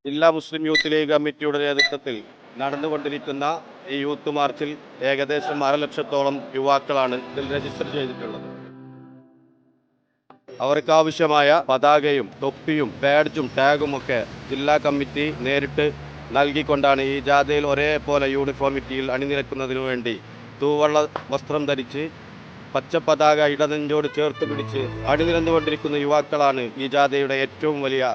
ജില്ലാ മുസ്ലിം youth league കമ്മിറ്റിയുടെ നേതൃത്വത്തിൽ നടന്നുകൊണ്ടിരിക്കുന്ന ഈ യൂത്ത് മാർച്ചിൽ ഏകദേശം 1,00,000-ഓളം യുവാക്കളാണ് ഇതിൽ രജിസ്റ്റർ ചെയ്തിട്ടുള്ളത്. അവർക്കാവശ്യമായ പതാകയും തൊപ്പിയും ബാഡ്ജും ടാഗും ഒക്കെ ജില്ലാ കമ്മിറ്റി നേരിട്ട് നൽകിക്കൊണ്ടാണ് ഈ ജാഥയിൽ ഒരേപോലെ യൂണിഫോമിറ്റിയിൽ അണിനിരക്കുന്നതിനു വേണ്ടി തൂവള്ള വസ്ത്രം ധരിച്ച് പച്ച പതാക ഇടനെഞ്ചോട് ചേർത്ത് പിടിച്ച് അണിനിരന്നുകൊണ്ടിരിക്കുന്ന യുവാക്കളാണ് ഈ ജാഥയുടെ ഏറ്റവും വലിയ